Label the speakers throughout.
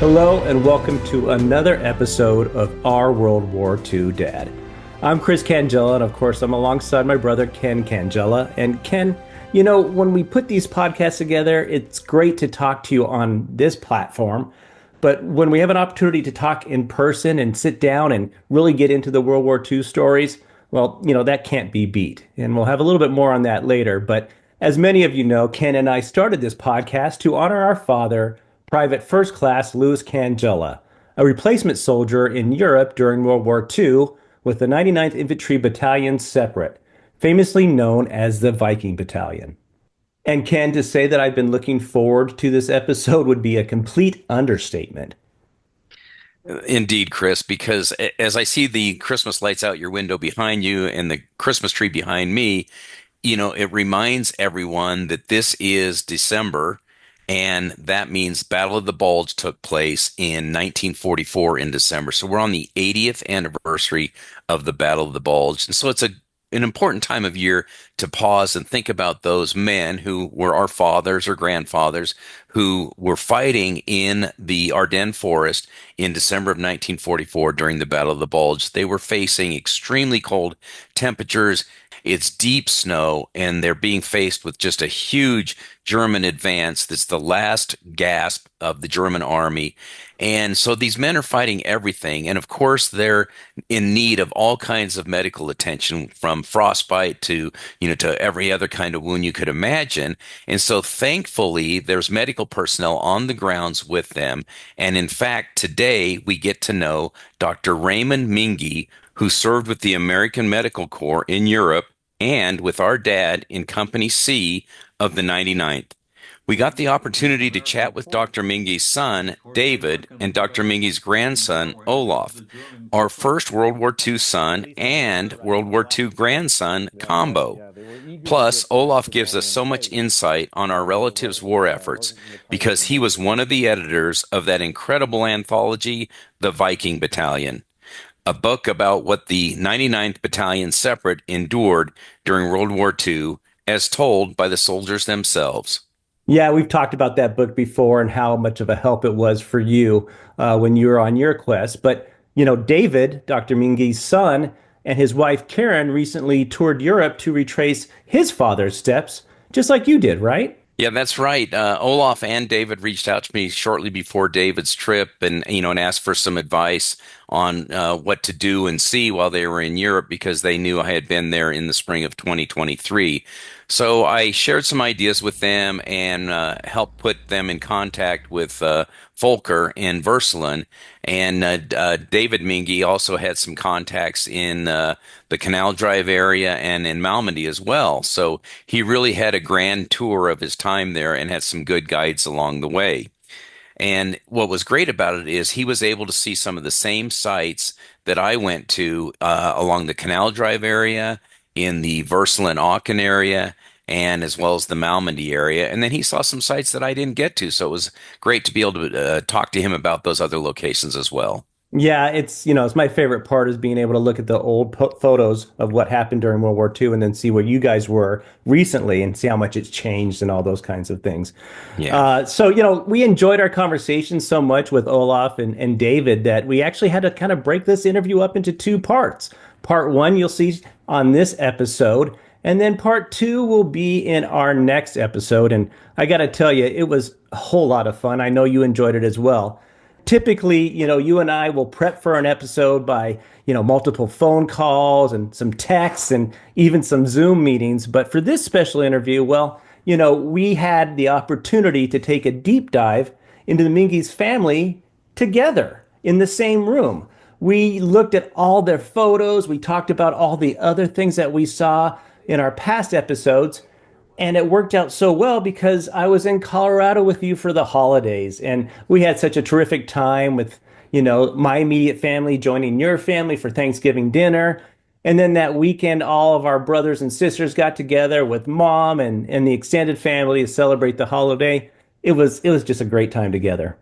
Speaker 1: Hello and welcome to another episode of Our World War II Dad. I'm Chris Cangilla, and of course I'm alongside my brother Ken Cangilla. And Ken, when we put these podcasts together, it's great to talk to you on this platform. But when we have an opportunity to talk in person and sit down and really get into the World War II stories, well, that can't be beat. And we'll have a little bit more on that later. But as many of you know, Ken and I started this podcast to honor our father, Private First Class Louis Cangilla, a replacement soldier in Europe during World War II with the 99th Infantry Battalion Separate, famously known as the Viking Battalion. And Ken, to say that I've been looking forward to this episode would be a complete understatement.
Speaker 2: Indeed, Chris, because as I see the Christmas lights out your window behind you and the Christmas tree behind me, it reminds everyone that this is December, and that means Battle of the Bulge took place in 1944 in December. So we're on the 80th anniversary of the Battle of the Bulge. And so it's an important time of year to pause and think about those men who were our fathers or grandfathers who were fighting in the Ardennes forest in December of 1944 during the Battle of the Bulge. They were facing extremely cold temperatures. It's deep snow, and they're being faced with just a huge German advance. That's the last gasp of the German army. And so these men are fighting everything. And of course, they're in need of all kinds of medical attention, from frostbite to every other kind of wound you could imagine. And so thankfully, there's medical personnel on the grounds with them. And in fact, today we get to know Dr. Raymond Minge, who served with the American Medical Corps in Europe and with our dad in Company C of the 99th. We got the opportunity to chat with Dr. Minge's son, David, and Dr. Minge's grandson, Olaf, our first World War II son and World War II grandson combo. Plus, Olaf gives us so much insight on our relatives' war efforts because he was one of the editors of that incredible anthology, The Viking Battalion, a book about what the 99th Battalion Separate endured during World War II, as told by the soldiers themselves.
Speaker 1: Yeah, we've talked about that book before and how much of a help it was for you when you were on your quest. But, David, Dr. Minge's son, and his wife Karen recently toured Europe to retrace his father's steps, just like you did, right?
Speaker 2: Yeah, that's right. Olaf and David reached out to me shortly before David's trip and asked for some advice on what to do and see while they were in Europe because they knew I had been there in the spring of 2023. So I shared some ideas with them and helped put them in contact with Volker in Versalen. And David Minge also had some contacts in the Canal Drive area and in Normandy as well. So he really had a grand tour of his time there and had some good guides along the way. And what was great about it is he was able to see some of the same sites that I went to along the Canal Drive area, in the Versalen-Aachen area, and as well as the Normandy area. And then he saw some sites that I didn't get to. So it was great to be able to talk to him about those other locations as well.
Speaker 1: Yeah, it's my favorite part is being able to look at the old photos of what happened during World War II and then see where you guys were recently and see how much it's changed and all those kinds of things.
Speaker 2: Yeah.
Speaker 1: So we enjoyed our conversation so much with Olaf and David that we actually had to kind of break this interview up into two parts. Part one, you'll see on this episode, and then part two will be in our next episode. And I got to tell you, it was a whole lot of fun. I know you enjoyed it as well. Typically, you and I will prep for an episode by, multiple phone calls and some texts and even some Zoom meetings. But for this special interview, well, we had the opportunity to take a deep dive into the Minge's family together in the same room. We looked at all their photos. We talked about all the other things that we saw in our past episodes. And it worked out so well because I was in Colorado with you for the holidays. And we had such a terrific time with, my immediate family joining your family for Thanksgiving dinner. And then that weekend, all of our brothers and sisters got together with mom and the extended family to celebrate the holiday. It was just a great time together.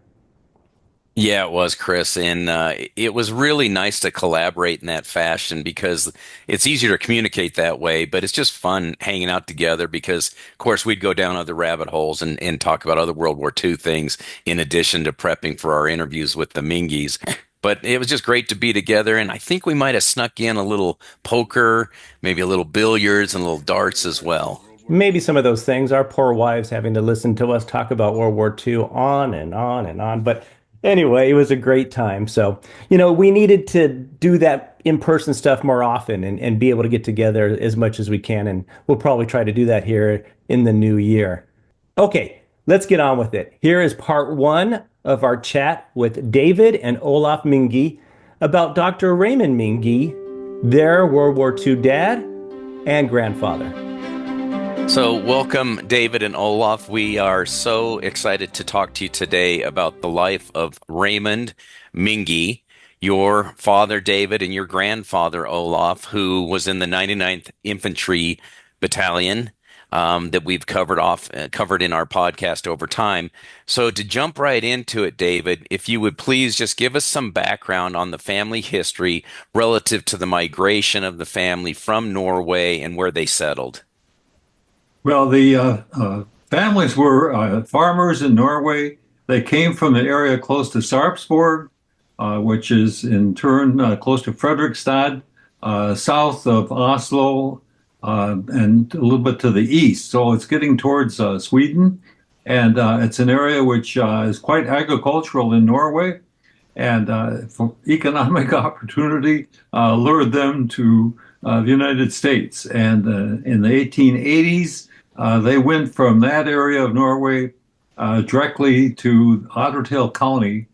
Speaker 2: Yeah, it was, Chris, and it was really nice to collaborate in that fashion because it's easier to communicate that way, but it's just fun hanging out together because, of course, we'd go down other rabbit holes and talk about other World War II things in addition to prepping for our interviews with the Mingies. But it was just great to be together, and I think we might have snuck in a little poker, maybe a little billiards and a little darts as well.
Speaker 1: Maybe some of those things, our poor wives having to listen to us talk about World War II on and on and on. But anyway, it was a great time. So, we needed to do that in-person stuff more often and be able to get together as much as we can. And we'll probably try to do that here in the new year. Okay, let's get on with it. Here is part one of our chat with David and Olaf Minge about Dr. Raymond Minge, their World War II dad and grandfather.
Speaker 2: So, welcome, David and Olaf. We are so excited to talk to you today about the life of Raymond Minge, your father, David, and your grandfather, Olaf, who was in the 99th Infantry Battalion, that we've covered in our podcast over time. So, to jump right into it, David, if you would please just give us some background on the family history relative to the migration of the family from Norway and where they settled.
Speaker 3: Well, the families were farmers in Norway. They came from the area close to Sarpsborg, which is in turn close to Fredrikstad, south of Oslo, and a little bit to the east. So it's getting towards Sweden. And it's an area which is quite agricultural in Norway. And for economic opportunity, lured them to the United States. And in the 1880s, they went from that area of Norway directly to Ottertail County,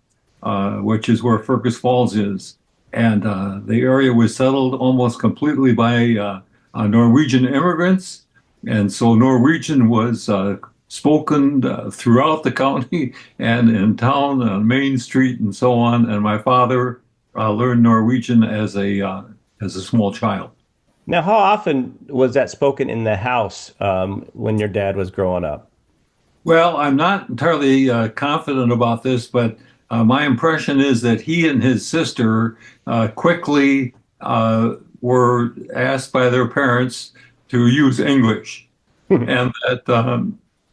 Speaker 3: which is where Fergus Falls is. And the area was settled almost completely by Norwegian immigrants. And so Norwegian was spoken throughout the county and in town, on Main Street, and so on. And my father learned Norwegian as a small child.
Speaker 1: Now, how often was that spoken in the house when your dad was growing up?
Speaker 3: Well, I'm not entirely confident about this, but my impression is that he and his sister quickly were asked by their parents to use English, and that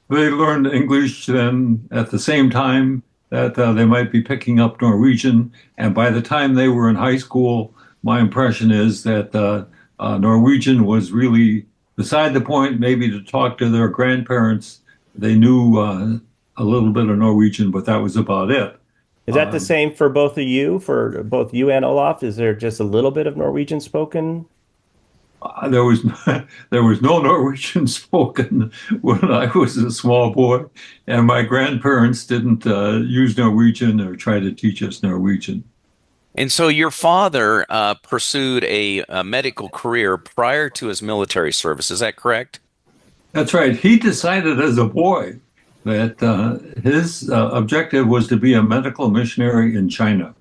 Speaker 3: they learned English then at the same time that they might be picking up Norwegian. And by the time they were in high school, my impression is that Norwegian was really beside the point, maybe to talk to their grandparents. They knew a little bit of Norwegian, but that was about it.
Speaker 1: Is that the same for both of you, for both you and Olaf? Is there just a little bit of Norwegian spoken?
Speaker 3: There was there was no Norwegian spoken when I was a small boy, and my grandparents didn't use Norwegian or try to teach us Norwegian.
Speaker 2: And so your father pursued a medical career prior to his military service. Is that correct?
Speaker 3: That's right. He decided as a boy that his objective was to be a medical missionary in China.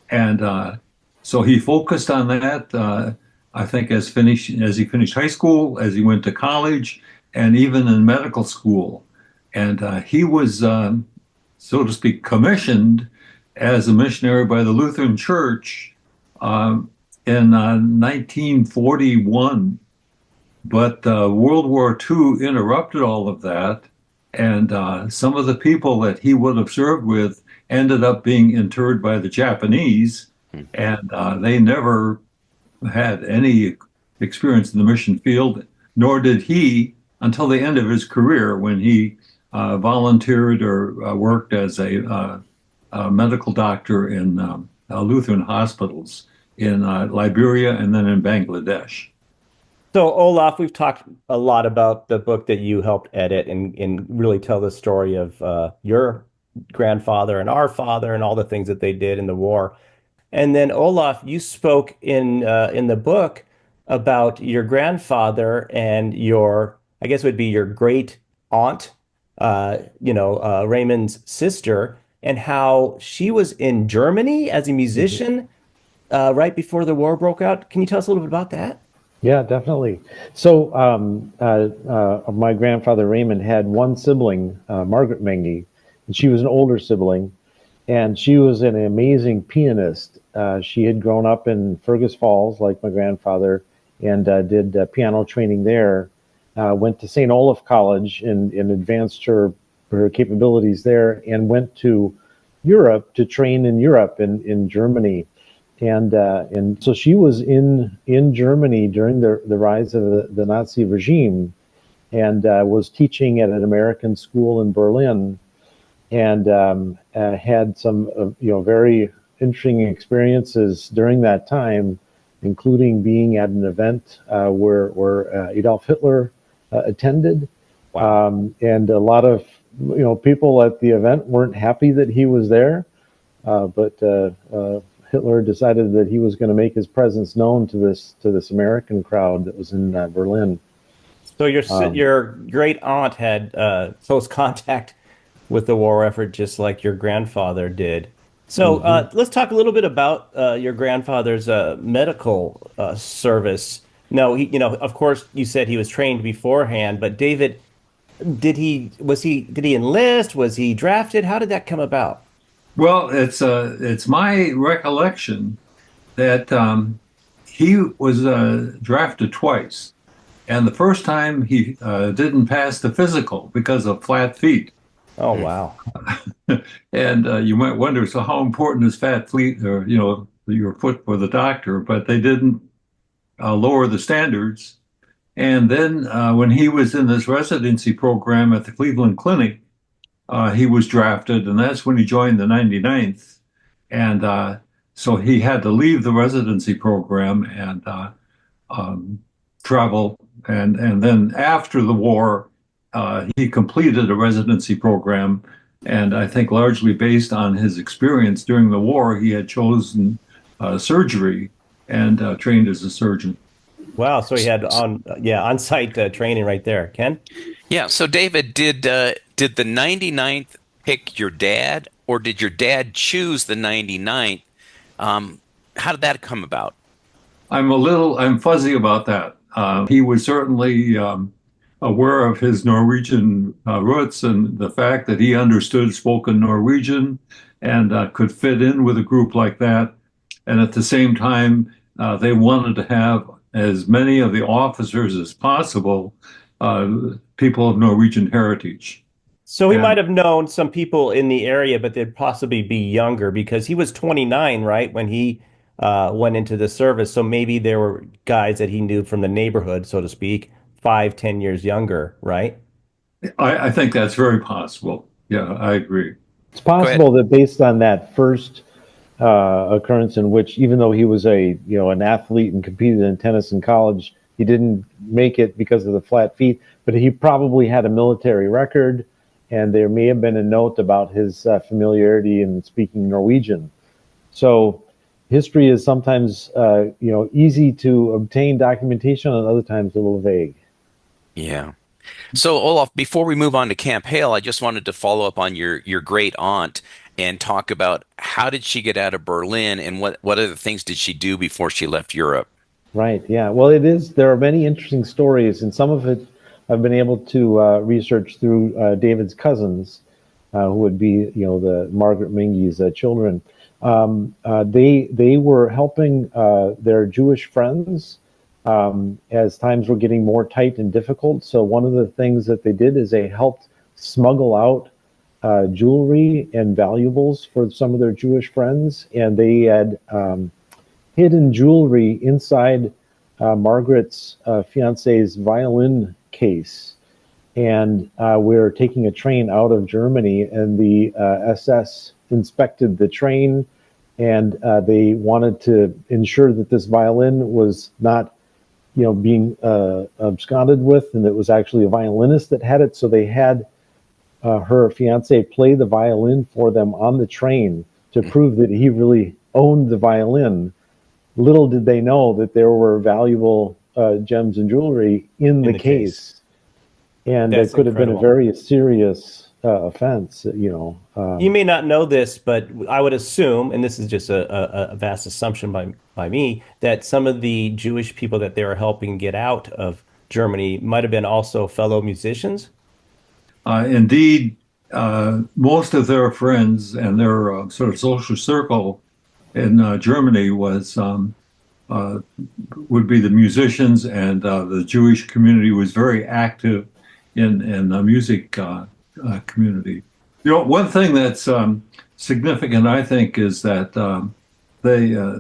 Speaker 3: And so he focused on that, I think, as he finished high school, as he went to college, and even in medical school. And he was, so to speak, commissioned as a missionary by the Lutheran Church in 1941. But World War II interrupted all of that, and some of the people that he would have served with ended up being interred by the Japanese, and they never had any experience in the mission field, nor did he until the end of his career when he volunteered or worked as a medical doctor in Lutheran hospitals in Liberia and then in Bangladesh.
Speaker 1: So, Olaf, we've talked a lot about the book that you helped edit and really tell the story of your grandfather and our father and all the things that they did in the war. And then, Olaf, you spoke in the book about your grandfather and your, I guess it would be your great aunt, Raymond's sister, and how she was in Germany as a musician right before the war broke out. Can you tell us a little bit about that?
Speaker 4: Yeah, definitely. So my grandfather Raymond had one sibling, Margaret Minge, and she was an older sibling. And she was an amazing pianist. She had grown up in Fergus Falls, like my grandfather, and did piano training there. Went to St. Olaf College and advanced her capabilities there, and went to Europe to train in Europe in Germany. And so she was in Germany during the rise of the Nazi regime, and was teaching at an American school in Berlin, and had some very interesting experiences during that time, including being at an event where Adolf Hitler attended.
Speaker 1: Wow.
Speaker 4: And a lot of people at the event weren't happy that he was there, but Hitler decided that he was going to make his presence known to this American crowd that was in Berlin.
Speaker 1: So your great aunt had close contact with the war effort, just like your grandfather did. So let's talk a little bit about your grandfather's medical service. No, of course, you said he was trained beforehand, but David, did he enlist? Was he drafted? How did that come about?
Speaker 3: Well, it's my recollection that he was drafted twice, and the first time he didn't pass the physical because of flat feet.
Speaker 1: Oh, wow.
Speaker 3: And you might wonder, so how important is fat feet, or your foot for the doctor? But they didn't lower the standards. And then when he was in this residency program at the Cleveland Clinic, he was drafted, and that's when he joined the 99th. And so he had to leave the residency program and travel. And then after the war, he completed a residency program. And I think largely based on his experience during the war, he had chosen surgery and trained as a surgeon.
Speaker 1: Wow. So he had on-site training right there. Ken?
Speaker 2: Yeah. So David, did the 99th pick your dad, or did your dad choose the 99th? How did that come about?
Speaker 3: I'm fuzzy about that. He was certainly aware of his Norwegian roots and the fact that he understood spoken Norwegian and could fit in with a group like that. And at the same time, they wanted to have as many of the officers as possible, people of Norwegian heritage.
Speaker 1: So he
Speaker 3: And
Speaker 1: might have known some people in the area, but they'd possibly be younger because he was 29, right, when he went into the service. So maybe there were guys that he knew from the neighborhood, so to speak, 5, 10 years younger, right?
Speaker 3: I think that's very possible. Yeah, I agree.
Speaker 4: It's
Speaker 2: Go ahead.
Speaker 4: possible that based on that first occurrence, in which even though he was an athlete and competed in tennis in college, he didn't make it because of the flat feet, but he probably had a military record, and there may have been a note about his familiarity in speaking Norwegian. So history is sometimes easy to obtain documentation, and other times a little vague.
Speaker 2: Yeah. So Olaf, before we move on to Camp Hale, I just wanted to follow up on your great aunt and talk about how did she get out of Berlin, and what other things did she do before she left Europe?
Speaker 4: Right. Yeah. Well, it is. There are many interesting stories, and some of it I've been able to research through David's cousins, who would be, the Margaret Minge's children. They were helping their Jewish friends as times were getting more tight and difficult. So one of the things that they did is they helped smuggle out jewelry and valuables for some of their Jewish friends, and they had hidden jewelry inside Margaret's fiance's violin case. And we were taking a train out of Germany, and the SS inspected the train, and they wanted to ensure that this violin was not, being absconded with, and it was actually a violinist that had it. So they had her fiance play the violin for them on the train to prove that he really owned the violin. Little did they know that there were valuable gems and jewelry in the case. And
Speaker 1: That's
Speaker 4: it could have been a
Speaker 1: incredible.
Speaker 4: very serious offense,
Speaker 1: You may not know this, but I would assume, and this is just a vast assumption by me, that some of the Jewish people that they were helping get out of Germany might have been also fellow musicians.
Speaker 3: Indeed, most of their friends and their sort of social circle in Germany was would be the musicians, and the Jewish community was very active in the music community. One thing that's significant, I think, is that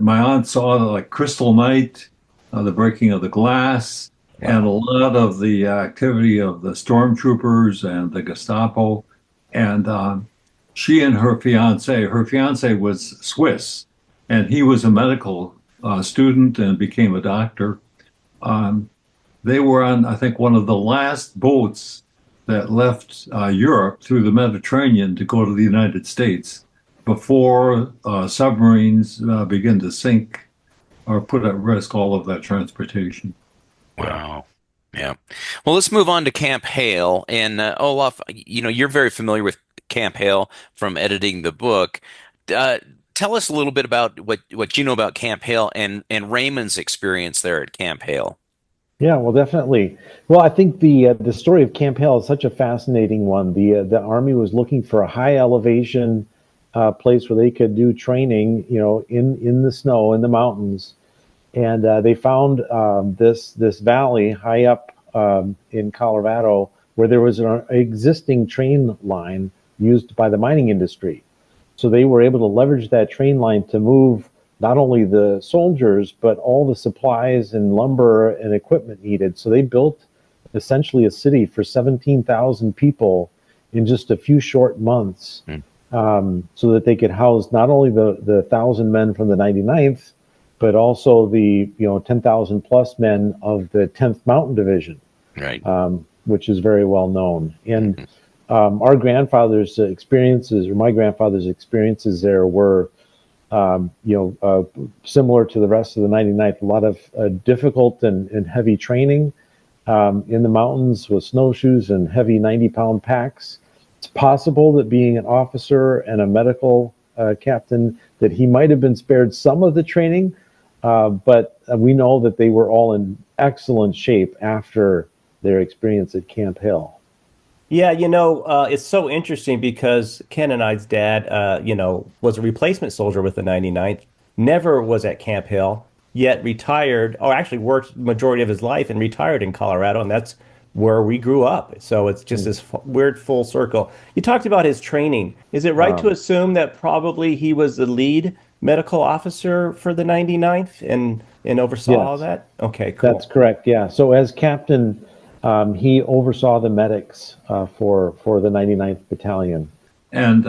Speaker 3: my aunt saw like Kristallnacht, the breaking of the glass, and a lot of the activity of the stormtroopers and the Gestapo. And she and her fiance was Swiss, and he was a medical student and became a doctor. They were on, I think, one of the last boats that left Europe through the Mediterranean to go to the United States before submarines begin to sink or put at risk all of that transportation.
Speaker 2: Wow. Yeah. Well, let's move on to Camp Hale. And Olaf, you're very familiar with Camp Hale from editing the book. Tell us a little bit about what you know about Camp Hale and Raymond's experience there at Camp Hale.
Speaker 4: Yeah, well, definitely. Well, I think the story of Camp Hale is such a fascinating one. The Army was looking for a high elevation place where they could do training, in the snow, in the mountains. And they found this valley high up in Colorado where there was an existing train line used by the mining industry. So they were able to leverage that train line to move not only the soldiers, but all the supplies and lumber and equipment needed. So they built essentially a city for 17,000 people in just a few short months, so that they could house not only the 1,000 men from the 99th, but also the 10,000 plus men of the 10th Mountain Division,
Speaker 2: right?
Speaker 4: Which is very well known. And our grandfather's experiences, or my grandfather's experiences there, were similar to the rest of the 99th. A lot of difficult and heavy training in the mountains with snowshoes and heavy 90-pound packs. It's possible that being an officer and a medical captain, that he might have been spared some of the training, but we know that they were all in excellent shape after their experience at Camp Hale.
Speaker 1: Yeah, it's so interesting because Ken and I's dad, was a replacement soldier with the 99th, never was at Camp Hale, yet retired, or actually worked majority of his life and retired in Colorado, and that's where we grew up. So it's just this weird full circle. You talked about his training. Is it right to assume that probably he was the lead medical officer for the 99th and oversaw all that? Okay, cool.
Speaker 4: That's correct, yeah. So as captain, he oversaw the medics for the 99th Battalion.
Speaker 3: And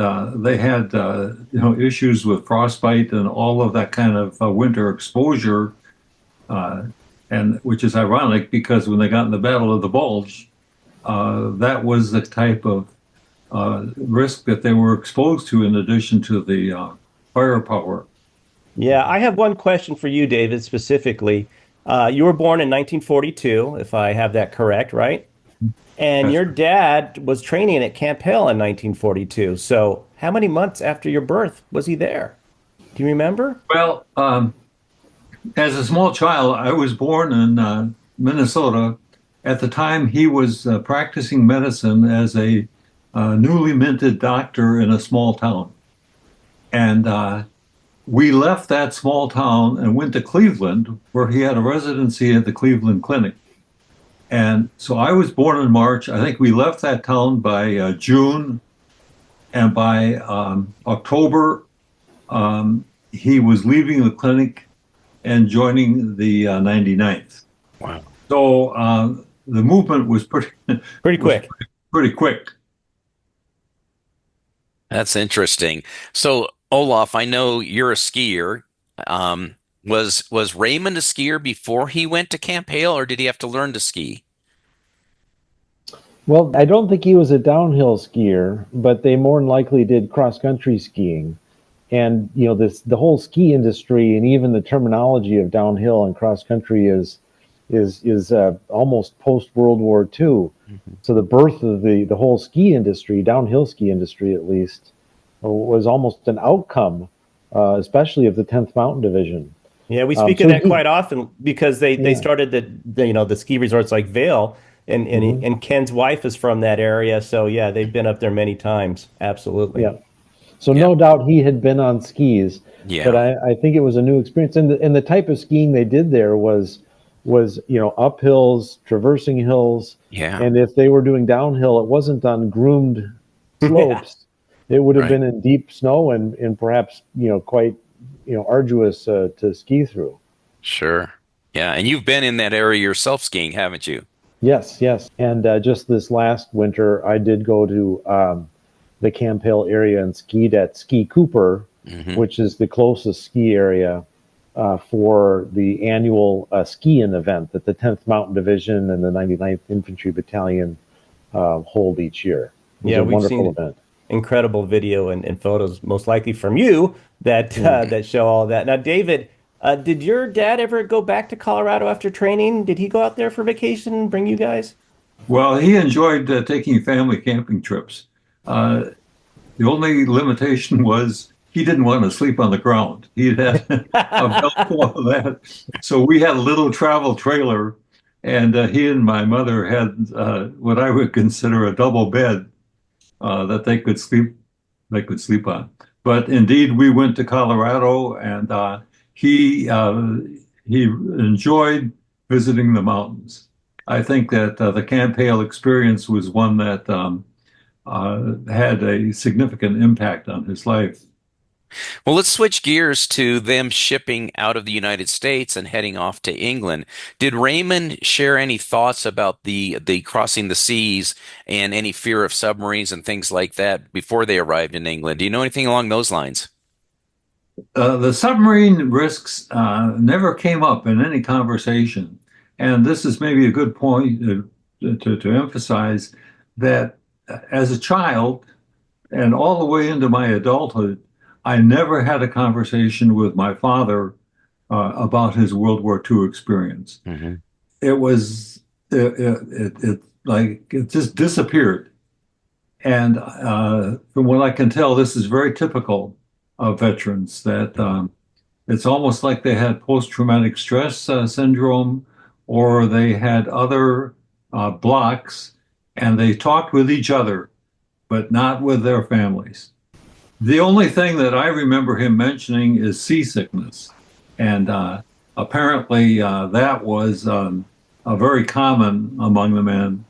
Speaker 3: they had issues with frostbite and all of that kind of winter exposure, and which is ironic because when they got in the Battle of the Bulge, that was the type of risk that they were exposed to in addition to the firepower.
Speaker 1: Yeah, I have one question for you, David, specifically. You were born in 1942, if I have that correct, right? And your dad was training at Camp Hale in 1942. So how many months after your birth was he there? Do you remember?
Speaker 3: Well, as a small child, I was born in Minnesota. At the time, he was practicing medicine as a newly minted doctor in a small town. And we left that small town and went to Cleveland, where he had a residency at the Cleveland Clinic. And so I was born in March. I think we left that town by June. And by October, he was leaving the clinic and joining the 99th.
Speaker 2: Wow.
Speaker 3: So the movement was pretty
Speaker 1: quick.
Speaker 3: Pretty quick.
Speaker 2: That's interesting. So, Olaf, I know you're a skier. Was Raymond a skier before he went to Camp Hale, or did he have to learn to ski?
Speaker 4: Well, I don't think he was a downhill skier, but they more than likely did cross-country skiing. And the whole ski industry and even the terminology of downhill and cross-country is almost post-World War II. Mm-hmm. So the birth of the whole ski industry, downhill ski industry at least, was almost an outcome, especially of the 10th Mountain Division.
Speaker 1: Yeah, we speak of that quite often because they started the ski resorts like Vail and Ken's wife is from that area, so yeah, they've been up there many times. Absolutely.
Speaker 4: Yeah. So no doubt he had been on skis, but
Speaker 2: Yeah.
Speaker 4: I think it was a new experience. And the type of skiing they did there was up hills, traversing hills,
Speaker 2: Yeah.
Speaker 4: and if they were doing downhill, it wasn't on groomed slopes. It would have
Speaker 2: Right.
Speaker 4: been in deep snow and perhaps quite arduous to ski through.
Speaker 2: Sure. Yeah. And you've been in that area yourself skiing, haven't you?
Speaker 4: Yes, yes. And just this last winter, I did go to the Camp Hale area and skied at Ski Cooper, which is the closest ski area for the annual ski-in event that the 10th Mountain Division and the 99th Infantry Battalion hold each year. It was
Speaker 1: Yeah,
Speaker 4: a
Speaker 1: we've
Speaker 4: wonderful
Speaker 1: seen
Speaker 4: event.
Speaker 1: incredible video and photos, most likely from you, that show all that. Now, David, did your dad ever go back to Colorado after training? Did he go out there for vacation and bring you guys?
Speaker 3: Well, he enjoyed taking family camping trips. Uh, the only limitation was he didn't want to sleep on the ground. He had a belt full of that. So we had a little travel trailer, and he and my mother had what I would consider a double bed that they could sleep on. But indeed, we went to Colorado, and he enjoyed visiting the mountains. I think that the Camp Hale experience was one that had a significant impact on his life.
Speaker 2: Well, let's switch gears to them shipping out of the United States and heading off to England. Did Raymond share any thoughts about the crossing the seas and any fear of submarines and things like that before they arrived in England? Do you know anything along those lines?
Speaker 3: The submarine risks never came up in any conversation. And this is maybe a good point to emphasize that as a child and all the way into my adulthood, I never had a conversation with my father about his World War II experience. It was it just disappeared. And from what I can tell, this is very typical of veterans that it's almost like they had post-traumatic stress syndrome, or they had other blocks, and they talked with each other, but not with their families. The only thing that I remember him mentioning is seasickness. And apparently that was very common among the men.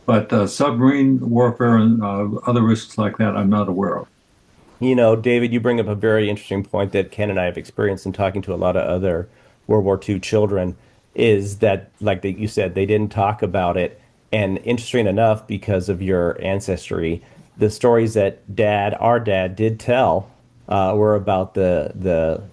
Speaker 3: But submarine warfare and other risks like that, I'm not aware of.
Speaker 1: David, you bring up a very interesting point that Ken and I have experienced in talking to a lot of other World War II children, is that, like you said, they didn't talk about it. And interesting enough, because of your ancestry, the stories that our dad did tell were about the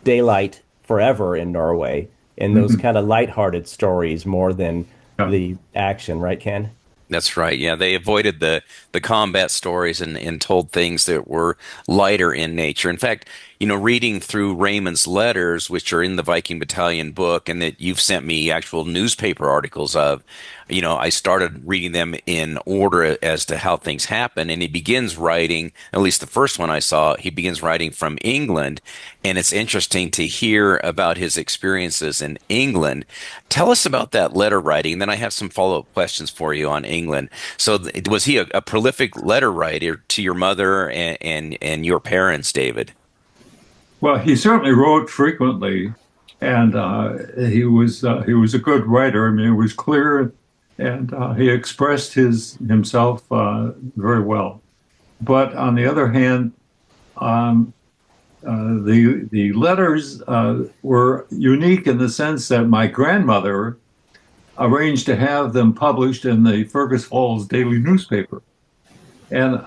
Speaker 1: daylight forever in Norway, and those kind of lighthearted stories more than the action, right, Ken?
Speaker 2: That's right. Yeah, they avoided the combat stories and told things that were lighter in nature. In fact, reading through Raymond's letters, which are in the Viking Battalion book, and that you've sent me actual newspaper articles of, I started reading them in order as to how things happen. And he begins writing, at least the first one I saw, he begins writing from England. And it's interesting to hear about his experiences in England. Tell us about that letter writing. Then I have some follow-up questions for you on England. So was he a prolific letter writer to your mother and your parents, David?
Speaker 3: Well, he certainly wrote frequently, and he was a good writer. I mean, it was clear, and he expressed himself very well. But on the other hand, the letters were unique in the sense that my grandmother arranged to have them published in the Fergus Falls daily newspaper, and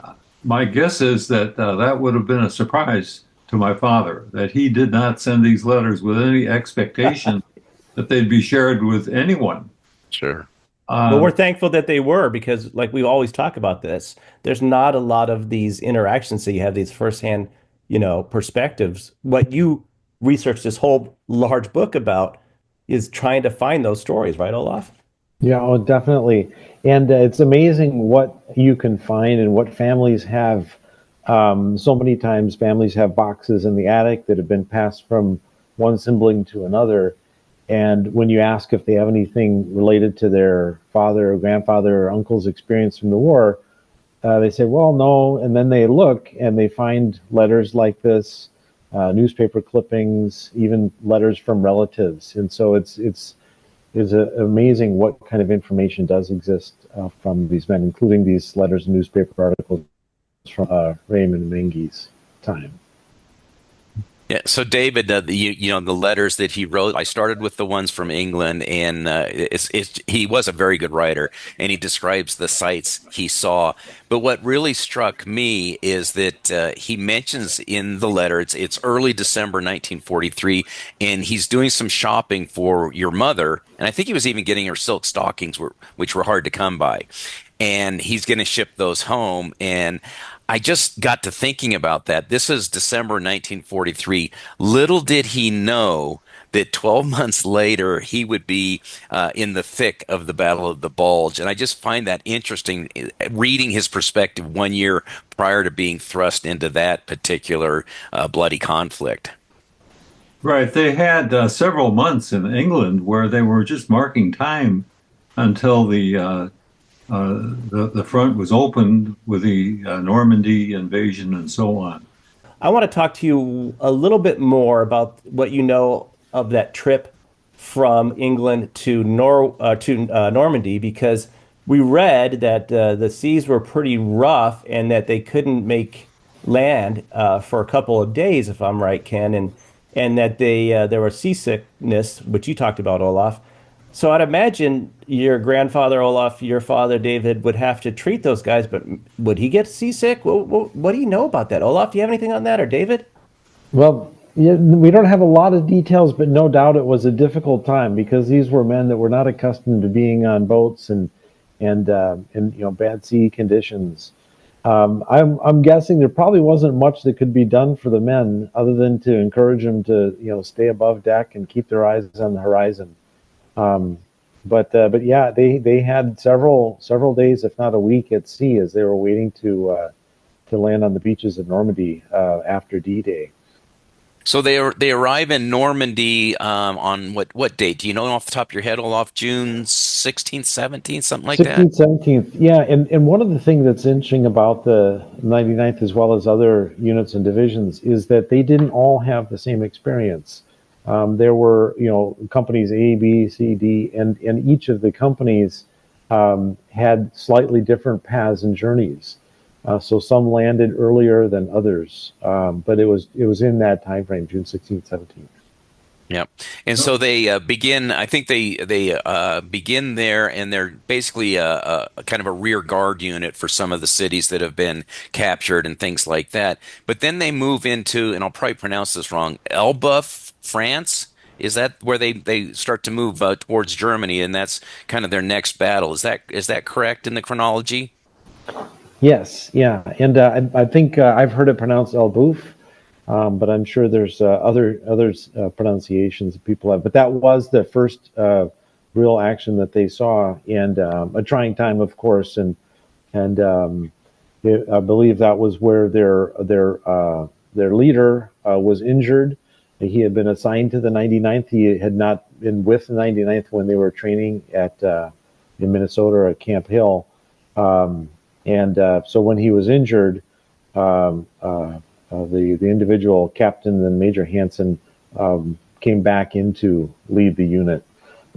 Speaker 3: my guess is that that would have been a surprise to my father, that he did not send these letters with any expectation that they'd be shared with anyone.
Speaker 2: Sure.
Speaker 1: But we're thankful that they were, because, like we always talk about this, there's not a lot of these interactions, so you have these firsthand, perspectives. What you researched this whole large book about is trying to find those stories, right, Olaf?
Speaker 4: Yeah, oh, definitely. And it's amazing what you can find and what families have. So many times families have boxes in the attic that have been passed from one sibling to another. And when you ask if they have anything related to their father or grandfather or uncle's experience from the war, they say, well, no. And then they look and they find letters like this, newspaper clippings, even letters from relatives. And so it's amazing what kind of information does exist from these men, including these letters and newspaper articles from Raymond Minge's time.
Speaker 2: Yeah. So David, you know, the letters that he wrote, I started with the ones from England, and he was a very good writer, and he describes the sights he saw. But what really struck me is that he mentions in the letter, it's early December 1943, and he's doing some shopping for your mother, and I think he was even getting her silk stockings, which were hard to come by, and he's going to ship those home. And I just got to thinking about that. This is December 1943. Little did he know that 12 months later he would be in the thick of the Battle of the Bulge. And I just find that interesting, reading his perspective 1 year prior to being thrust into that particular bloody conflict.
Speaker 3: Right. They had several months in England where they were just marking time until the front was opened with the Normandy invasion and so on.
Speaker 1: I want to talk to you a little bit more about what you know of that trip from England to Normandy, because we read that the seas were pretty rough and that they couldn't make land for a couple of days, if I'm right, Ken, and that there was seasickness, which you talked about, Olaf. So I'd imagine your grandfather, Olaf, your father, David, would have to treat those guys, but would he get seasick? What do you know about that? Olaf, do you have anything on that, or David?
Speaker 4: Well, yeah, we don't have a lot of details, but no doubt it was a difficult time because these were men that were not accustomed to being on boats and bad sea conditions. I'm guessing there probably wasn't much that could be done for the men other than to encourage them to stay above deck and keep their eyes on the horizon. But yeah, they had several days, if not a week, at sea as they were waiting to land on the beaches of Normandy after D-Day.
Speaker 2: So they arrive in Normandy on what date? Do you know off the top of your head, Olaf? June 16th, 17th, something like
Speaker 4: 16th,
Speaker 2: that?
Speaker 4: 17th, yeah. And one of the things that's interesting about the 99th as well as other units and divisions is that they didn't all have the same experience. There were, companies A, B, C, D, and each of the companies had slightly different paths and journeys. So some landed earlier than others, but it was in that time frame, June 16th, 17th.
Speaker 2: Yeah, and so they begin. I think they begin there, and they're basically a kind of a rear guard unit for some of the cities that have been captured and things like that. But then they move into, and I'll probably pronounce this wrong, Elbeuf, France. Is that where they start to move towards Germany, and that's kind of their next battle? Is that correct in the chronology?
Speaker 4: Yes, yeah, and I think I've heard it pronounced Elbeuf. But I'm sure there's other pronunciations that people have. But that was the first real action that they saw, and a trying time, of course. And I believe that was where their leader was injured. He had been assigned to the 99th. He had not been with the 99th when they were training in Minnesota at Camp Hale. So when he was injured, the individual captain and Major Hansen came back in to lead the unit.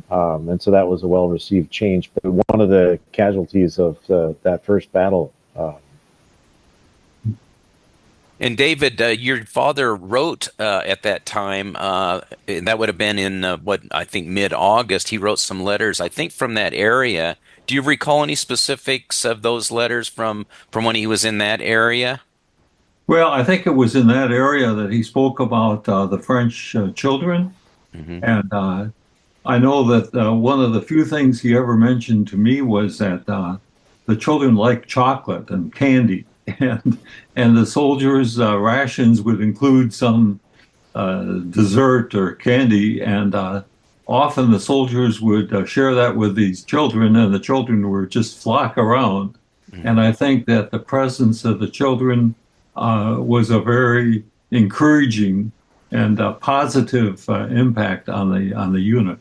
Speaker 4: And so that was a well-received change. But one of the casualties of that first battle.
Speaker 2: And David, your father wrote at that time, and that would have been in what I think mid-August. He wrote some letters, I think, from that area. Do you recall any specifics of those letters from when he was in that area?
Speaker 3: Well, I think it was in that area that he spoke about the French children.
Speaker 2: Mm-hmm.
Speaker 3: And I know that one of the few things he ever mentioned to me was that the children liked chocolate and candy. And the soldiers' rations would include some dessert or candy. And often the soldiers would share that with these children, and the children would just flock around. Mm-hmm. And I think that the presence of the children was a very encouraging and positive impact on the unit.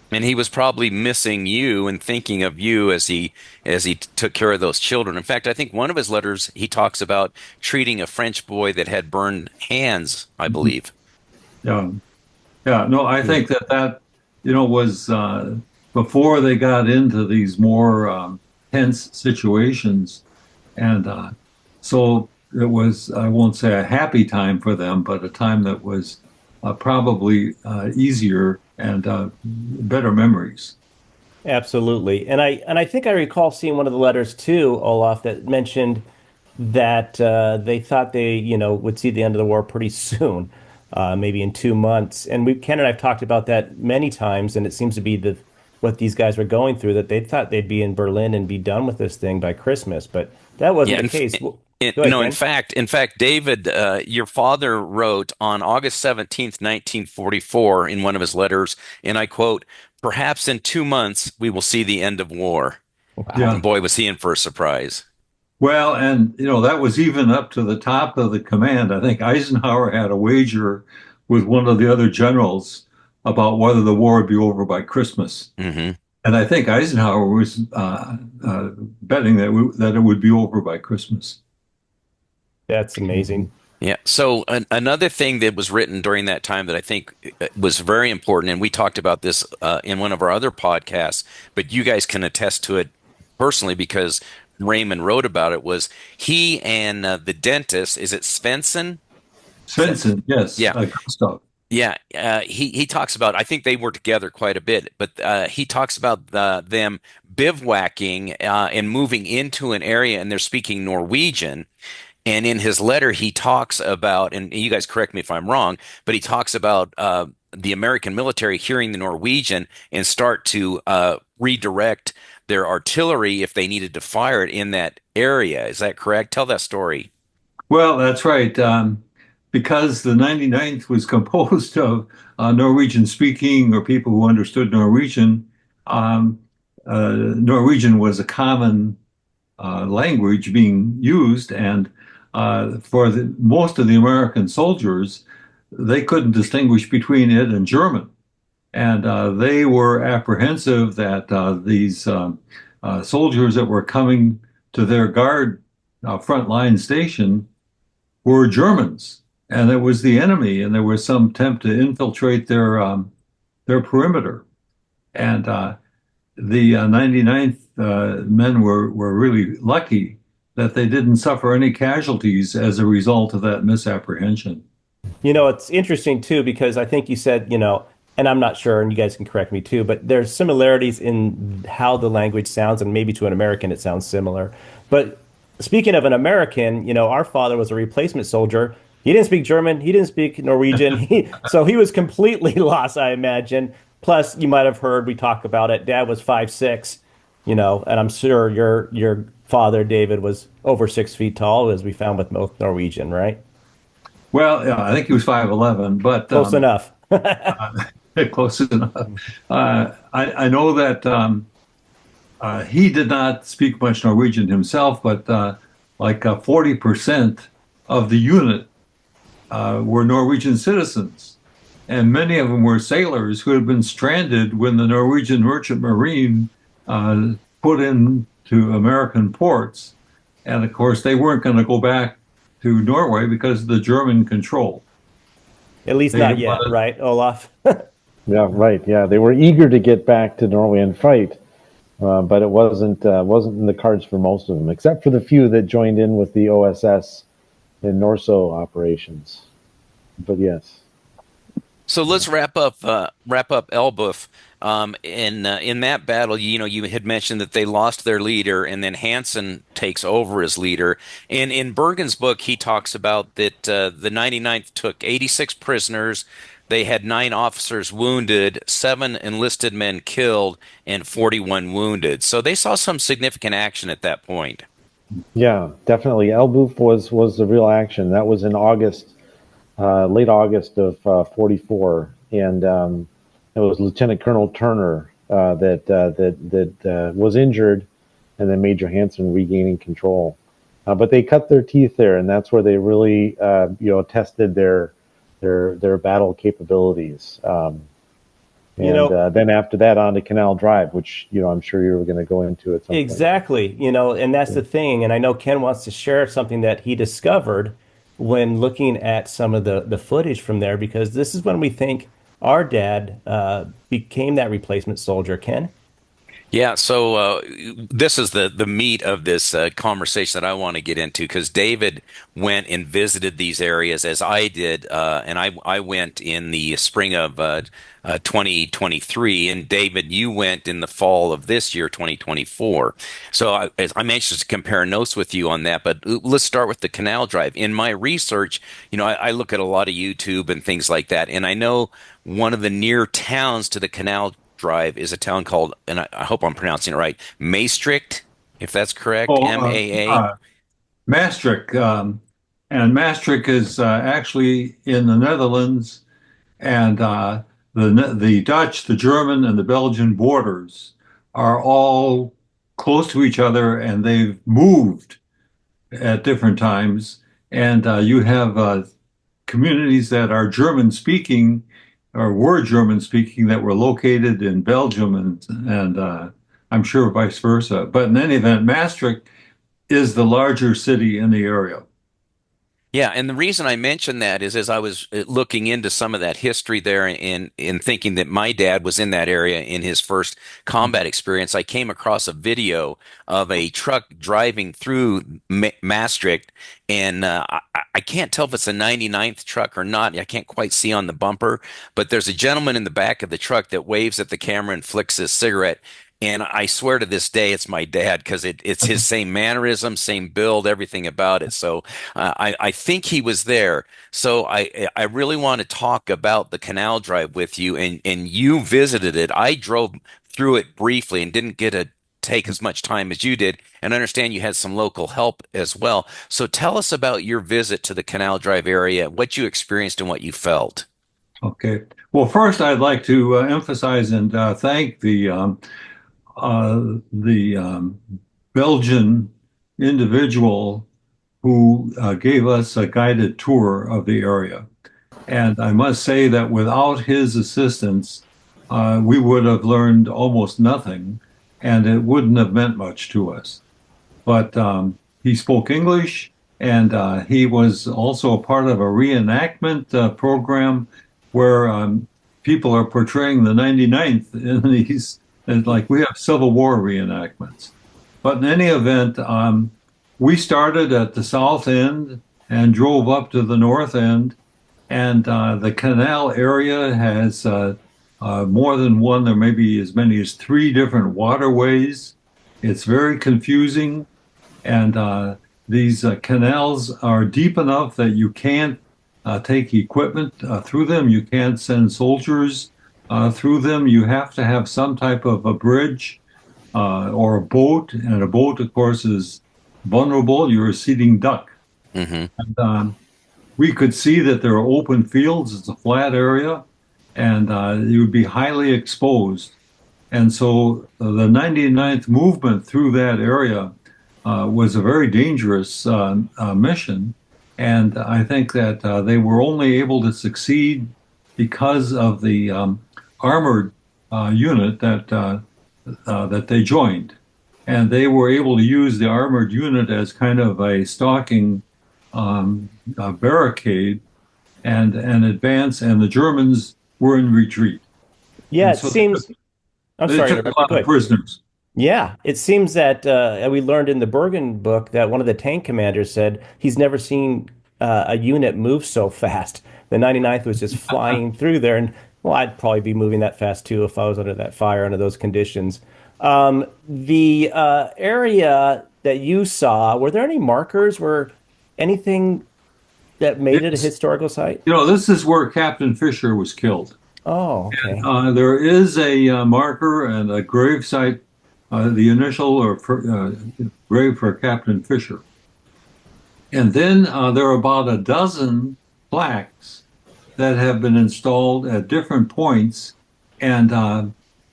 Speaker 2: And he was probably missing you and thinking of you as he took care of those children. In fact, I think one of his letters he talks about treating a French boy that had burned hands, I believe.
Speaker 3: Yeah. Yeah. No, I think that was before they got into these more tense situations. And so it was, I won't say a happy time for them, but a time that was probably easier and better memories.
Speaker 1: Absolutely. And I think I recall seeing one of the letters too, Olaf, that mentioned that they thought they, would see the end of the war pretty soon, maybe in 2 months. And Ken and I've talked about that many times, and it seems to be what these guys were going through, that they thought they'd be in Berlin and be done with this thing by Christmas, but that wasn't
Speaker 2: Yeah,
Speaker 1: the case. Go ahead,
Speaker 2: no,
Speaker 1: Ken.
Speaker 2: in fact, David, your father wrote on August 17th, 1944, in one of his letters, and I quote, "Perhaps in 2 months we will see the end of war."
Speaker 3: Yeah.
Speaker 2: And boy, was he in for a surprise.
Speaker 3: Well, and that was even up to the top of the command. I think Eisenhower had a wager with one of the other generals about whether the war would be over by Christmas.
Speaker 2: Hmm.
Speaker 3: And I think Eisenhower was betting that it would be over by Christmas.
Speaker 1: That's amazing.
Speaker 2: Yeah. So another thing that was written during that time that I think was very important, and we talked about this in one of our other podcasts, but you guys can attest to it personally because Raymond wrote about it, was he and the dentist, is it Svensson?
Speaker 3: Svensson, yes,
Speaker 2: Yeah.
Speaker 3: Gustav.
Speaker 2: Yeah, he talks about. I think they were together quite a bit, but he talks about them bivouacking and moving into an area, and they're speaking Norwegian. And in his letter, he talks about, and you guys correct me if I'm wrong, but he talks about the American military hearing the Norwegian and start to redirect their artillery if they needed to fire it in that area. Is that correct? Tell that story.
Speaker 3: Well, that's right. Because the 99th was composed of Norwegian speaking or people who understood Norwegian, Norwegian was a common language being used. And for most of the American soldiers, they couldn't distinguish between it and German. And they were apprehensive that these soldiers that were coming to their guard frontline station were Germans, and it was the enemy, and there was some attempt to infiltrate their perimeter. And the 99th men were really lucky that they didn't suffer any casualties as a result of that misapprehension.
Speaker 1: It's interesting too, because I think you said, and I'm not sure, and you guys can correct me too, but there's similarities in how the language sounds, and maybe to an American it sounds similar. But speaking of an American, our father was a replacement soldier. He didn't speak German. He didn't speak Norwegian. So he was completely lost, I imagine. Plus, you might have heard we talk about it. Dad was 5'6", and I'm sure your father, David, was over 6 feet tall, as we found with most Norwegian, right?
Speaker 3: Well, yeah, I think he was 5'11", but
Speaker 1: Close enough.
Speaker 3: close enough. I know that he did not speak much Norwegian himself, but like 40% of the unit were Norwegian citizens. And many of them were sailors who had been stranded when the Norwegian Merchant Marine put into American ports. And of course, they weren't going to go back to Norway because of the German control.
Speaker 1: At least
Speaker 3: They
Speaker 1: not yet,
Speaker 3: wanted-
Speaker 1: right, Olaf?
Speaker 4: Yeah, right. Yeah, they were eager to get back to Norway and fight, but it wasn't in the cards for most of them, except for the few that joined in with the OSS in Norso operations. But yes.
Speaker 2: So let's wrap up Elbuf. In that battle, you had mentioned that they lost their leader, and then Hansen takes over as leader. And in Bergen's book, he talks about that the 99th took 86 prisoners. They had 9 officers wounded, 7 enlisted men killed, and 41 wounded. So they saw some significant action at that point.
Speaker 4: Yeah, definitely. Elbuf was the real action. That was in August, late August of 44, and it was Lieutenant Colonel Turner that was injured, and then Major Hansen regaining control. But they cut their teeth there, and that's where they really tested their battle capabilities. And then after that, on to Canal Drive, which I'm sure you were going to go into at some point.
Speaker 1: Exactly. And that's the thing. And I know Ken wants to share something that he discovered when looking at some of the footage from there, because this is when we think our dad became that replacement soldier, Ken.
Speaker 2: Yeah, so this is the meat of this conversation that I want to get into because David went and visited these areas as I did, and I went in the spring of 2023, and David, you went in the fall of this year, 2024. So I'm anxious to compare notes with you on that, but let's start with the Canal Drive. In my research, I look at a lot of YouTube and things like that, and I know one of the near towns to the Canal Drive is a town called, and I hope I'm pronouncing it right, Maastricht, if that's correct, MAA.
Speaker 3: Maastricht, and Maastricht is actually in the Netherlands, and the Dutch, the German, and the Belgian borders are all close to each other, and they've moved at different times. And you have communities that are German speaking or were German speaking that were located in Belgium and I'm sure vice versa. But in any event, Maastricht is the larger city in the area.
Speaker 2: Yeah, and the reason I mentioned that is as I was looking into some of that history there and in thinking that my dad was in that area in his first combat experience, I came across a video of a truck driving through Maastricht, and I can't tell if it's a 99th truck or not. I can't quite see on the bumper, but there's a gentleman in the back of the truck that waves at the camera and flicks his cigarette. And I swear to this day, it's my dad because it's his same mannerism, same build, everything about it. So I think he was there. So I really want to talk about the Canal Drive with you, and you visited it. I drove through it briefly and didn't get to take as much time as you did, and understand you had some local help as well. So tell us about your visit to the Canal Drive area, what you experienced and what you felt.
Speaker 3: Okay. Well, first, I'd like to emphasize and thank the Belgian individual who gave us a guided tour of the area. And I must say that without his assistance, we would have learned almost nothing, and it wouldn't have meant much to us. But he spoke English, and he was also a part of a reenactment program where people are portraying the 99th in these. And like we have Civil War reenactments. But in any event, we started at the south end and drove up to the north end. And the canal area has more than one. There may be as many as 3 different waterways. It's very confusing. And these canals are deep enough that you can't take equipment through them. You can't send soldiers through them. You have to have some type of a bridge or a boat, and a boat, of course, is vulnerable. You're a seating duck.
Speaker 2: Mm-hmm.
Speaker 3: And, we could see that there are open fields. It's a flat area, and you would be highly exposed. And so the 99th movement through that area was a very dangerous mission. And I think that they were only able to succeed because of the armored unit that they joined, and they were able to use the armored unit as kind of a stalking barricade and advance. And the Germans were in retreat.
Speaker 1: Yeah,
Speaker 3: and
Speaker 1: it
Speaker 3: so
Speaker 1: seems. I'm sorry.
Speaker 3: They took a lot of prisoners.
Speaker 1: Yeah, it seems that we learned in the Bergen book that one of the tank commanders said he's never seen a unit move so fast. The 99th was just flying through there, and well, I'd probably be moving that fast too if I was under that fire under those conditions. The area that you saw, were there any markers? Were anything that made it a historical site?
Speaker 3: This is where Captain Fisher was killed.
Speaker 1: Oh, okay.
Speaker 3: There is a marker and a grave site, the initial or grave for Captain Fisher. And then there are about a dozen plaques that have been installed at different points. And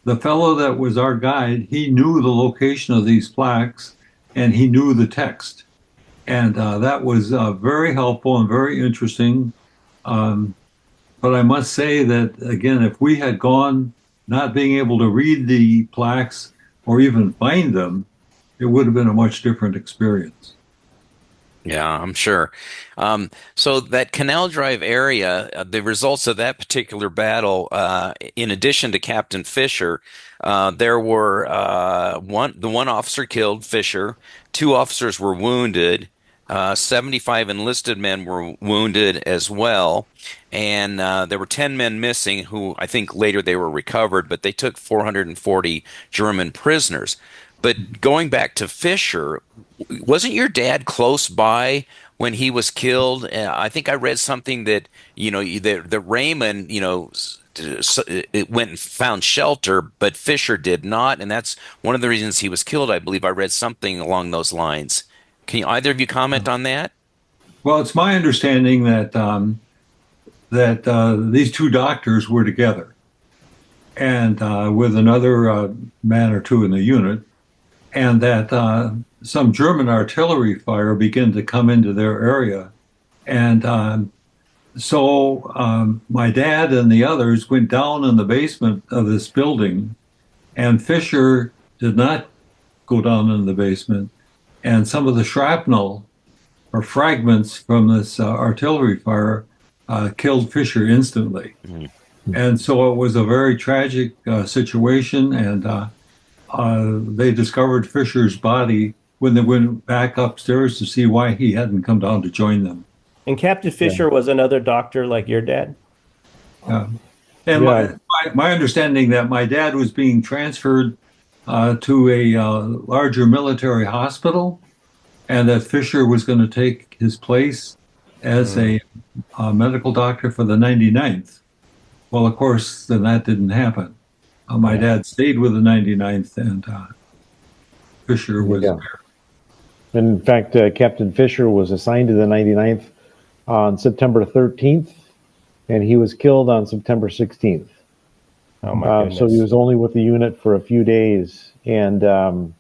Speaker 3: the fellow that was our guide, he knew the location of these plaques and he knew the text. And that was very helpful and very interesting. But I must say that, again, if we had gone not being able to read the plaques or even find them, it would have been a much different experience.
Speaker 2: Yeah, I'm sure. So that Canal Drive area, the results of that particular battle, in addition to Captain Fisher, there were the one officer killed, Fisher, two officers were wounded, 75 enlisted men were wounded as well, and there were 10 men missing who I think later they were recovered, but they took 440 German prisoners. But going back to Fisher, wasn't your dad close by when he was killed? I think I read something that the Raymond it went and found shelter, but Fisher did not, and that's one of the reasons he was killed. I believe I read something along those lines. Can either of you comment on that?
Speaker 3: Well, it's my understanding that these two doctors were together, and with another man or two in the unit, and that some German artillery fire began to come into their area. And so my dad and the others went down in the basement of this building, and Fisher did not go down in the basement. And some of the shrapnel or fragments from this artillery fire killed Fisher instantly. Mm-hmm. And so it was a very tragic situation, and they discovered Fisher's body when they went back upstairs to see why he hadn't come down to join them.
Speaker 1: And Captain Fisher was another doctor like your dad?
Speaker 3: And my understanding that my dad was being transferred to a larger military hospital, and that Fisher was going to take his place as a medical doctor for the 99th. Well, of course, then that didn't happen. My dad stayed with the 99th, and Fisher was there.
Speaker 4: In fact, Captain Fisher was assigned to the 99th on September 13th, and he was killed on September 16th.
Speaker 1: Oh my goodness.
Speaker 4: So he was only with the unit for a few days, and while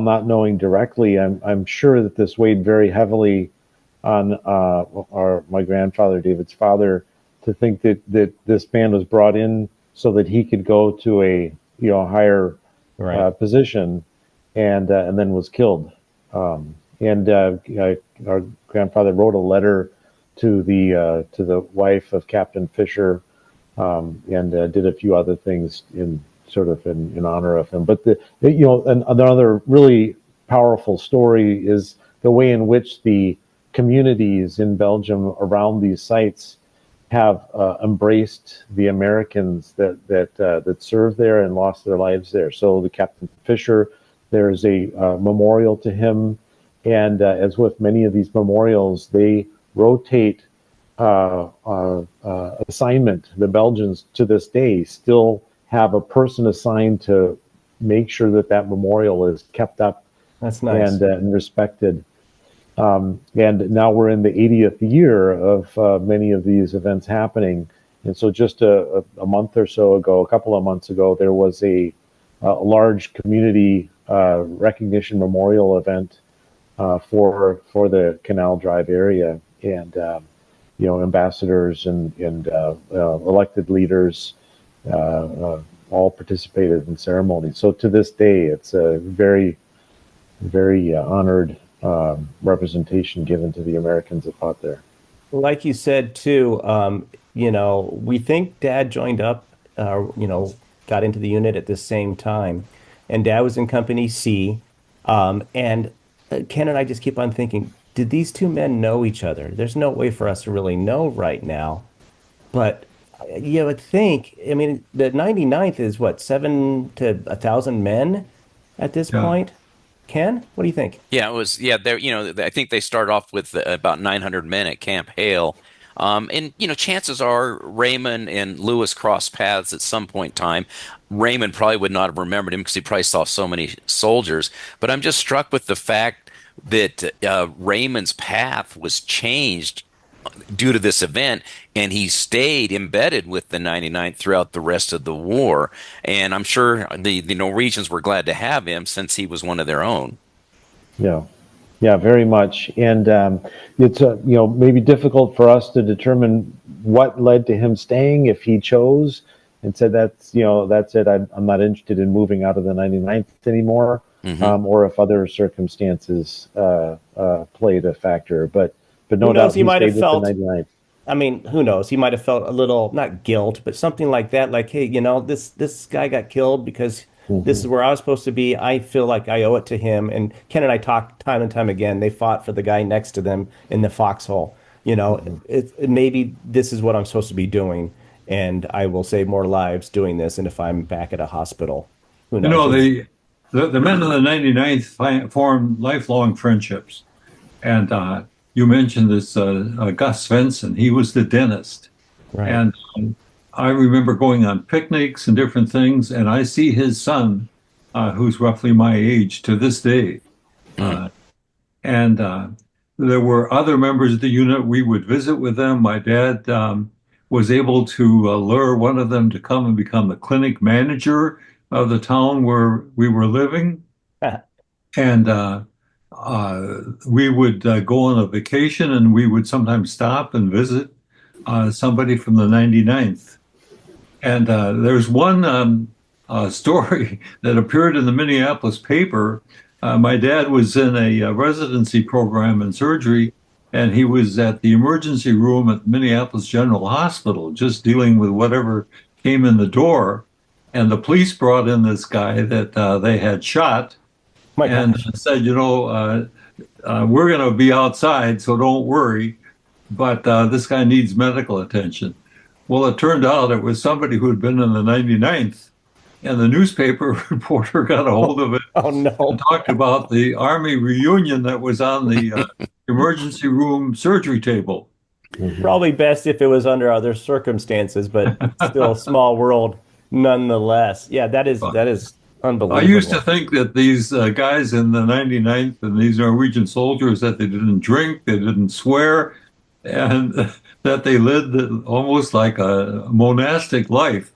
Speaker 4: not knowing directly, I'm sure that this weighed very heavily on my grandfather, David's father, to think that this man was brought in so that he could go to a higher position, and then was killed. Our grandfather wrote a letter to the wife of Captain Fisher, and did a few other things in honor of him. But another really powerful story is the way in which the communities in Belgium around these sites have embraced the Americans that served there and lost their lives there. So the Captain Fisher, there's a memorial to him, and as with many of these memorials, they rotate assignment. The Belgians to this day still have a person assigned to make sure that memorial is kept up.
Speaker 1: That's nice.
Speaker 4: And respected. And now we're in the 80th year of many of these events happening. And so just a month or so ago, a couple of months ago, there was a large community recognition memorial event for the Canal Drive area. And, ambassadors and elected leaders all participated in the ceremony. So to this day, it's a very, very honored representation given to the Americans that fought there.
Speaker 1: Like you said too, we think Dad joined up, got into the unit at the same time, and Dad was in Company C, and Ken and I just keep on thinking, did these two men know each other? There's no way for us to really know right now, but you would think. I mean, the 99th is what, 7 to 1,000 men at this point. Ken, what do you think?
Speaker 2: Yeah, it was. Yeah, there. I think they start off with about 900 men at Camp Hale, and chances are Raymond and Lewis crossed paths at some point in time. Raymond probably would not have remembered him because he probably saw so many soldiers. But I'm just struck with the fact that Raymond's path was changed due to this event, and he stayed embedded with the 99th throughout the rest of the war. And I'm sure the Norwegians were glad to have him since he was one of their own.
Speaker 4: Yeah, very much. And it's maybe difficult for us to determine what led to him staying, if he chose and said that's it. I'm not interested in moving out of the 99th anymore, or if other circumstances played a factor. But no doubt
Speaker 1: He
Speaker 4: he
Speaker 1: might
Speaker 4: stayed
Speaker 1: have
Speaker 4: with
Speaker 1: felt.
Speaker 4: the 99th.
Speaker 1: I mean, who knows? He might have felt a little, not guilt, but something like that. Like, hey, this guy got killed because this is where I was supposed to be. I feel like I owe it to him. And Ken and I talked time and time again. They fought for the guy next to them in the foxhole. Maybe this is what I'm supposed to be doing, and I will save more lives doing this. And if I'm back at a hospital, who knows?
Speaker 3: The men of the 99th formed lifelong friendships. And you mentioned this Gus Svensson. He was the dentist.
Speaker 1: Right.
Speaker 3: And I remember going on picnics and different things, and I see his son, who's roughly my age to this day. And there were other members of the unit. We would visit with them. My dad was able to lure one of them to come and become the clinic manager of the town where we were living. And we would go on a vacation, and we would sometimes stop and visit somebody from the 99th. And there's one story that appeared in the Minneapolis paper. My dad was in a residency program in surgery, and he was at the emergency room at Minneapolis General Hospital, just dealing with whatever came in the door. And the police brought in this guy that they had shot, and said, we're going to be outside, so don't worry, but this guy needs medical attention. Well, it turned out it was somebody who had been in the 99th, and the newspaper reporter got a hold of it.
Speaker 1: Oh, no.
Speaker 3: And talked about the Army reunion that was on the emergency room surgery table.
Speaker 1: Probably best if it was under other circumstances, but still a small world nonetheless. Yeah, that is unbelievable.
Speaker 3: I used to think that these guys in the 99th and these Norwegian soldiers, that they didn't drink, they didn't swear, and that they lived almost like a monastic life.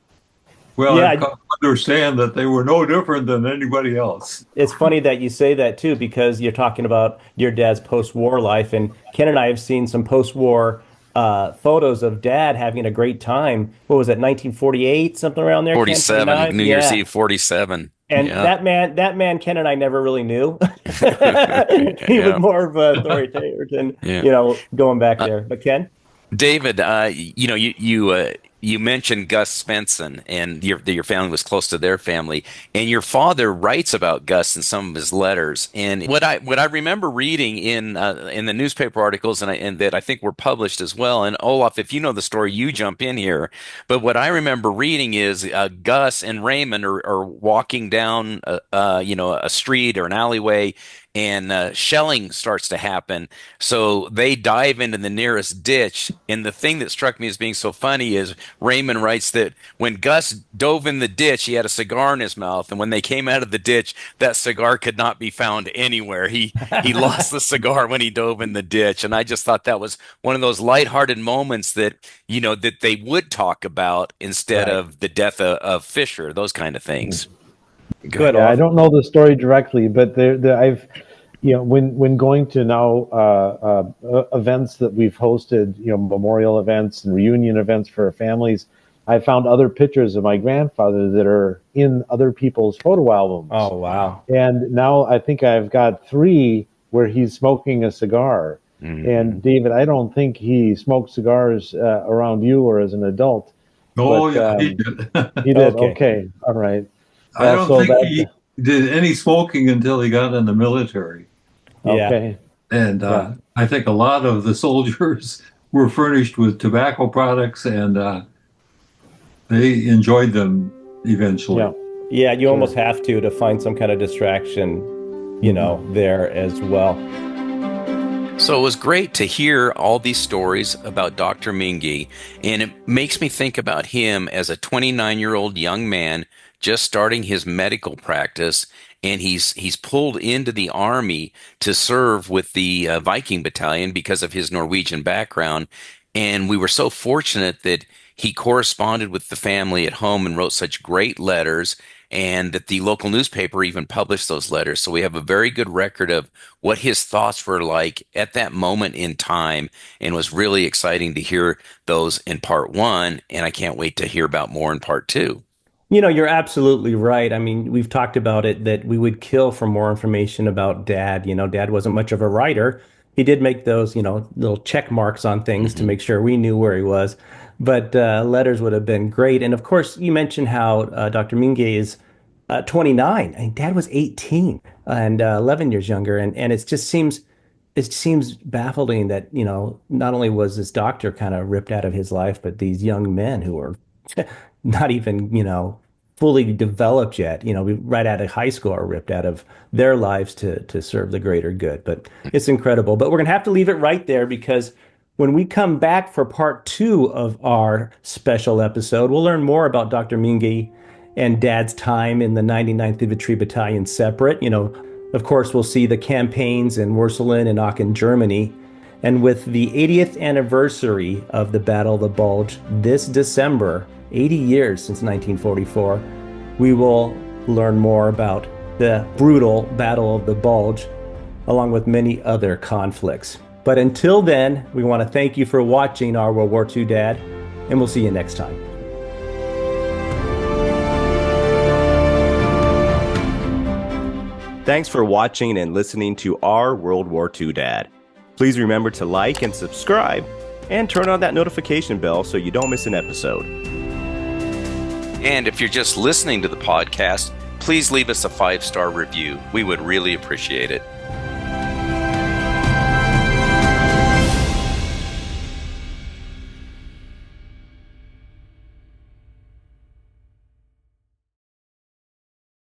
Speaker 3: Well,
Speaker 1: yeah,
Speaker 3: I come to understand that they were no different than anybody else.
Speaker 1: It's funny that you say that too, because you're talking about your dad's post-war life, and Ken and I have seen some post-war photos of Dad having a great time. What was it, 1948, something around there?
Speaker 2: 47, New Year's Eve, 47.
Speaker 1: And that man, Ken and I never really knew. He was more of a authoritarian, going back there. But Ken?
Speaker 2: David, you mentioned Gus Svensson, and your family was close to their family, and your father writes about Gus in some of his letters. And what I remember reading in the newspaper articles, and that I think were published as well. And Olaf, if you know the story, you jump in here. But what I remember reading is Gus and Raymond are walking down a street or an alleyway, and shelling starts to happen. So they dive into the nearest ditch. And the thing that struck me as being so funny is Raymond writes that when Gus dove in the ditch, he had a cigar in his mouth. And when they came out of the ditch, that cigar could not be found anywhere. He lost the cigar when he dove in the ditch. And I just thought that was one of those lighthearted moments that, that they would talk about instead of the death of Fisher, those kind of things.
Speaker 1: Good.
Speaker 4: Yeah, I don't know the story directly, but I've, when going to now events that we've hosted, memorial events and reunion events for families, I found other pictures of my grandfather that are in other people's photo albums.
Speaker 1: Oh, wow.
Speaker 4: And now I think I've got 3 where he's smoking a cigar. Mm-hmm. And David, I don't think he smoked cigars around you or as an adult.
Speaker 3: Oh, yeah, he did.
Speaker 4: He did. Okay. All right.
Speaker 3: I don't think he did any smoking until he got in the military.
Speaker 4: Okay.
Speaker 3: And I think a lot of the soldiers were furnished with tobacco products, and they enjoyed them eventually.
Speaker 1: Yeah, you almost have to find some kind of distraction, there as well.
Speaker 2: So it was great to hear all these stories about Dr. Minge, and it makes me think about him as a 29-year-old young man just starting his medical practice, and he's pulled into the Army to serve with the Viking Battalion because of his Norwegian background. And we were so fortunate that he corresponded with the family at home and wrote such great letters. and that the local newspaper even published those letters. So we have a very good record of what his thoughts were like at that moment in time, and was really exciting to hear those in part one. And I can't wait to hear about more in part two.
Speaker 1: You're absolutely right. I mean, we've talked about it that we would kill for more information about Dad. Dad wasn't much of a writer. He did make those, little check marks on things to make sure we knew where he was. But letters would have been great. And of course, you mentioned how Dr. Minge is 29. I mean, Dad was 18 and 11 years younger. And it seems baffling that, not only was this doctor kind of ripped out of his life, but these young men who are not even, fully developed yet, right out of high school are ripped out of their lives to serve the greater good. But it's incredible. But we're going to have to leave it right there, because when we come back for part two of our special episode, we'll learn more about Dr. Minge and Dad's time in the 99th Infantry Battalion separate. Of course, we'll see the campaigns in Würselen and Aachen, Germany. And with the 80th anniversary of the Battle of the Bulge this December, 80 years since 1944, we will learn more about the brutal Battle of the Bulge, along with many other conflicts. But until then, we want to thank you for watching our World War II Dad, and we'll see you next time.
Speaker 5: Thanks for watching and listening to our World War II Dad. Please remember to like and subscribe, and turn on that notification bell so you don't miss an episode.
Speaker 2: And if you're just listening to the podcast, please leave us a 5-star review. We would really appreciate it.